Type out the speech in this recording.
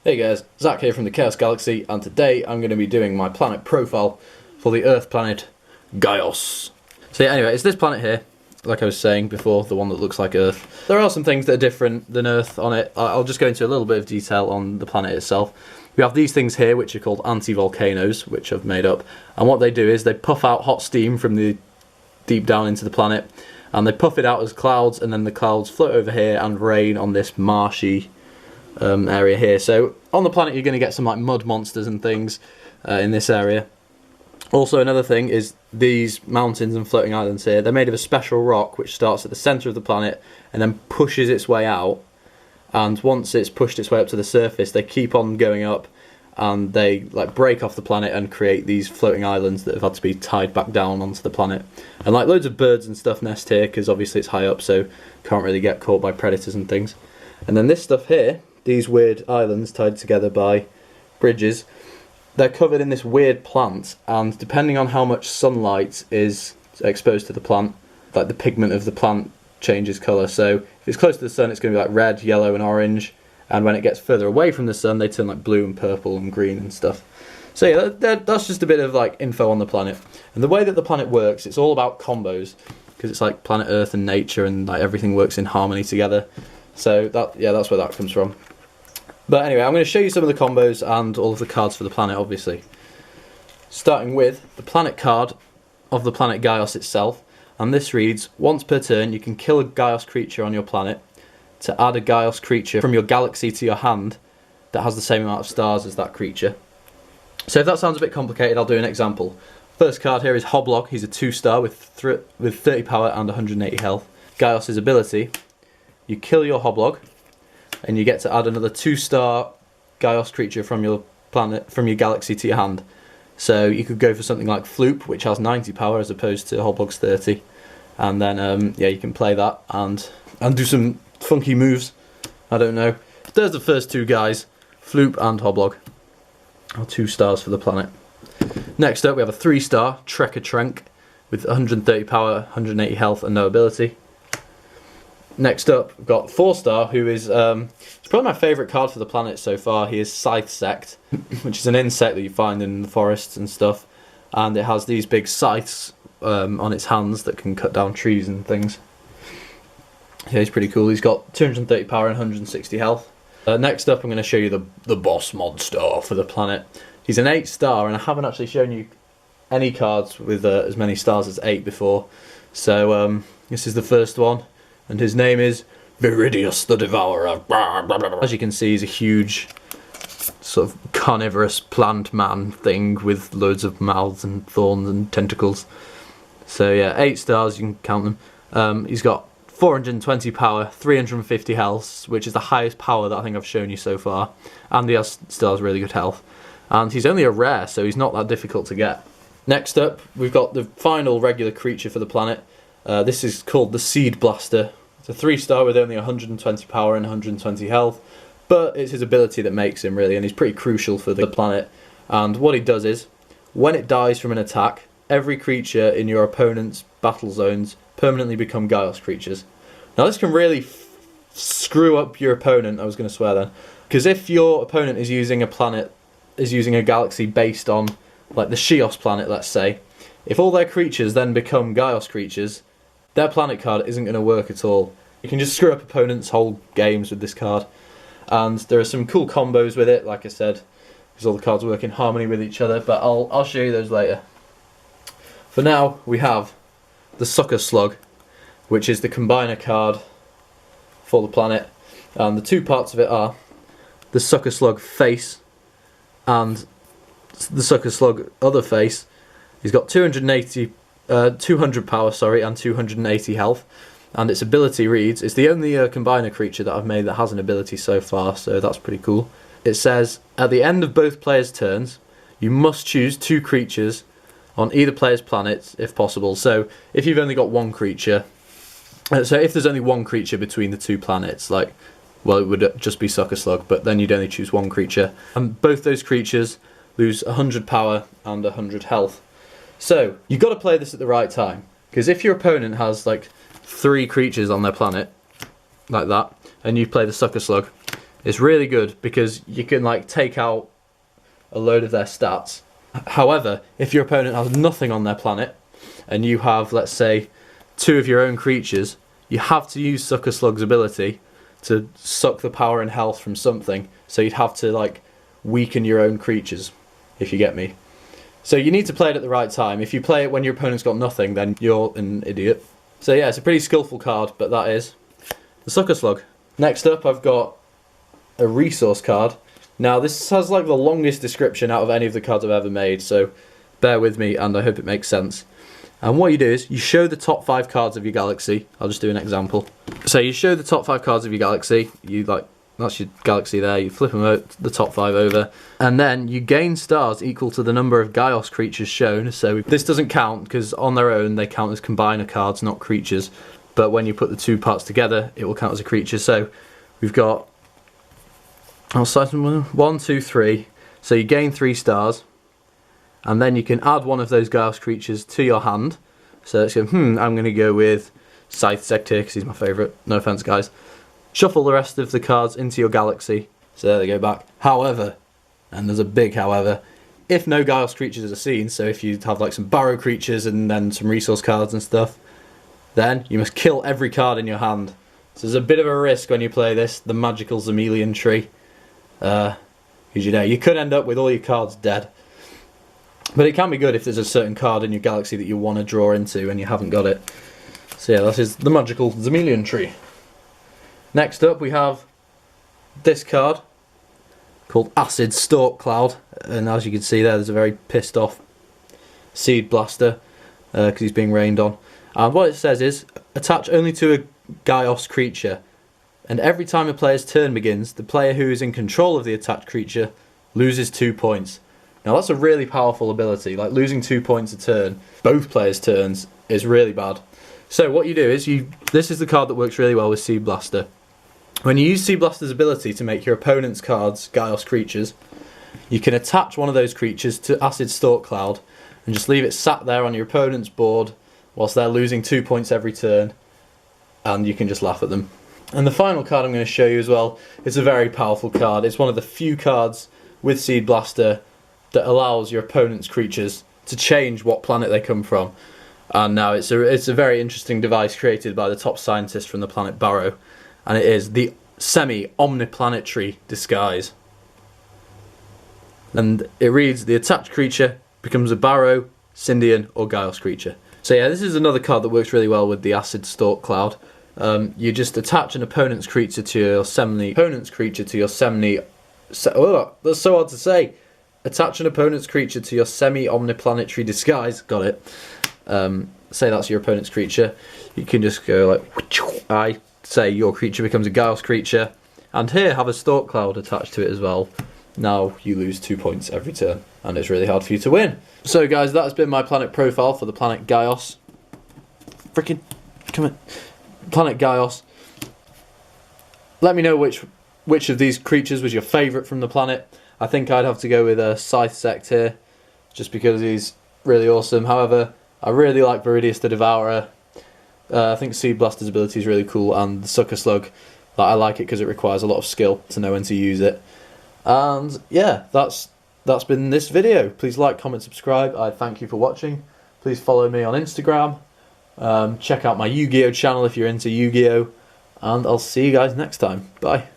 Hey guys, Zach here from the Chaos Galaxy, and today I'm going to be doing my planet profile for the Earth planet Gaios. So yeah, anyway, it's this planet here, like I was saying before, the one that looks like Earth. There are some things that are different than Earth on it. I'll just go into a little bit of detail on the planet itself. We have these things here, which are called anti-volcanoes, which I've made up, and what they do is they puff out hot steam from the deep down into the planet, and they puff it out as clouds, and then the clouds float over here and rain on this marshy area here. So on the planet you're going to get some like mud monsters and things in this area. Also, another thing is these mountains and floating islands here, they're made of a special rock which starts at the centre of the planet and then pushes its way out, and once it's pushed its way up to the surface they keep on going up and they like break off the planet and create these floating islands that have had to be tied back down onto the planet. And like loads of birds and stuff nest here because obviously it's high up, so can't really get caught by predators and things. And then this stuff here, these weird islands tied together by bridges, they're covered in this weird plant, and depending on how much sunlight is exposed to the plant, like the pigment of the plant changes colour. So if it's close to the sun it's going to be like red, yellow and orange, and when it gets further away from the sun they turn like blue and purple and green and stuff. So yeah, that's just a bit of like info on the planet. And the way that the planet works, it's all about combos, because it's like planet Earth and nature, and like everything works in harmony together. So that's where that comes from. But anyway, I'm going to show you some of the combos and all of the cards for the planet, obviously. Starting with the planet card of the planet Gaios itself, and this reads, once per turn you can kill a Gaios creature on your planet to add a Gaios creature from your galaxy to your hand that has the same amount of stars as that creature. So if that sounds a bit complicated, I'll do an example. First card here is Hoblog. He's a 2-star with 30 power and 180 health. Gaios' ability, you kill your Hoblog, and you get to add another 2-star Gaios creature from your planet, from your galaxy to your hand. So you could go for something like Floop, which has 90 power as opposed to Hoblog's 30, and then yeah, you can play that and do some funky moves. I don't know. There's the first two guys, Floop and Hoblog, or 2 stars for the planet. Next up we have a 3-star Trekker Trenk with 130 power, 180 health and no ability. Next up, we've got 4-star, who is it's probably my favourite card for the planet so far. He is Scythe Sect, which is an insect that you find in the forests and stuff, and it has these big scythes on its hands that can cut down trees and things. Yeah, he's pretty cool. He's got 230 power and 160 health. Next up, I'm going to show you the boss monster for the planet. He's an 8-star, and I haven't actually shown you any cards with as many stars as 8 before. So this is the first one. And his name is Matthias the Devourer. As you can see, he's a huge sort of carnivorous plant man thing with loads of mouths and thorns and tentacles. So yeah, 8 stars, you can count them. He's got 420 power, 350 health, which is the highest power that I think I've shown you so far. And he still has really good health. And he's only a rare, so he's not that difficult to get. Next up, we've got the final regular creature for the planet. This is called the Seed Blaster. It's a 3-star with only 120 power and 120 health, but it's his ability that makes him really, and he's pretty crucial for the planet. And what he does is, when it dies from an attack, every creature in your opponent's battle zones permanently become Gaios creatures. Now this can really screw up your opponent, I was going to swear then, because if your opponent is using a galaxy based on like the Shios planet, let's say, if all their creatures then become Gaios creatures, their planet card isn't going to work at all. You can just screw up opponents' whole games with this card. And there are some cool combos with it, like I said, because all the cards work in harmony with each other, but I'll show you those later. For now, we have the Sucker Slug, which is the combiner card for the planet. And the 2 parts of it are the Sucker Slug face and the Sucker Slug other face. He's got 200 power, and 280 health, and its ability reads, it's the only combiner creature that I've made that has an ability so far, so that's pretty cool. It says, at the end of both players' turns, you must choose 2 creatures on either player's planet, if possible. So if you've only got 1 creature, so if there's only 1 creature between the 2 planets, like, well, it would just be Sucker Slug, but then you'd only choose 1 creature, and both those creatures lose 100 power and 100 health. So, you've got to play this at the right time, because if your opponent has like 3 creatures on their planet, like that, and you play the Sucker Slug, It's really good because you can like take out a load of their stats. However, if your opponent has nothing on their planet and you have, let's say, 2 of your own creatures, you have to use Sucker Slug's ability to suck the power and health from something. So you'd have to like weaken your own creatures, if you get me. So you need to play it at the right time. If you play it when your opponent's got nothing, then you're an idiot. So yeah, it's a pretty skillful card, but that is the Sucker Slug. Next up, I've got a resource card. Now this has like the longest description out of any of the cards I've ever made, so bear with me and I hope it makes sense. And what you do is you show the top 5 cards of your galaxy. I'll just do an example. So you show the top 5 cards of your galaxy. You like, that's your galaxy there. You flip them out, the top 5 over, and then you gain stars equal to the number of Gaios creatures shown. So this doesn't count because on their own they count as combiner cards, not creatures. But when you put the 2 parts together, it will count as a creature. So we've got, I'll start from 1, 2, 3. So you gain 3 stars. And then you can add one of those Gaios creatures to your hand. So let's go, I'm going to go with Scythe Sector because he's my favourite. No offence, guys. Shuffle the rest of the cards into your galaxy. So there they go back. However, and there's a big however, if no Gaios creatures are seen, so if you have like some Barrow creatures and then some resource cards and stuff, then you must kill every card in your hand. So there's a bit of a risk when you play this, the magical Zemelian tree. Because you know, you could end up with all your cards dead. But it can be good if there's a certain card in your galaxy that you want to draw into and you haven't got it. So yeah, that is the magical Zemelian tree. Next up we have this card called Acid Stalk Cloud. And as you can see there's a very pissed off Seed Blaster because he's being rained on. And what it says is, attach only to a Gaios creature. And every time a player's turn begins, the player who is in control of the attached creature loses 2 points. Now that's a really powerful ability, like losing 2 points a turn, both players' turns, is really bad. So what you do is, this is the card that works really well with Seed Blaster. When you use Seed Blaster's ability to make your opponent's cards Gaios creatures, you can attach one of those creatures to Acid Stalk Cloud and just leave it sat there on your opponent's board whilst they're losing 2 points every turn, and you can just laugh at them. And the final card I'm going to show you as well is a very powerful card. It's one of the few cards with Seed Blaster that allows your opponent's creatures to change what planet they come from. And now it's a very interesting device created by the top scientist from the planet Barrow, and it is the semi-omniplanetary disguise. And it reads, the attached creature becomes a Barrow, Syndian or Gaios creature. So yeah, this is another card that works really well with the Acid Stalk Cloud. You just attach an opponent's creature to your semi... Oh, that's so hard to say. Attach an opponent's creature to your semi-omniplanetary disguise. Got it. Say that's your opponent's creature. You can just go like, I say your creature becomes a Gaios creature. And here, have a Stalk Cloud attached to it as well. Now you lose 2 points every turn. And it's really hard for you to win. So guys, that's been my planet profile for the planet Gaios. Freaking, come on. Planet Gaios. Let me know which of these creatures was your favourite from the planet. I think I'd have to go with a Scythe Sect here, just because he's really awesome. However, I really like Matthias the Devourer. I think Seed Blaster's ability is really cool, and the Sucker Slug, I like it because it requires a lot of skill to know when to use it. And yeah, that's been this video. Please like, comment, subscribe. I thank you for watching. Please follow me on Instagram. Check out my Yu-Gi-Oh channel if you're into Yu-Gi-Oh. And I'll see you guys next time. Bye.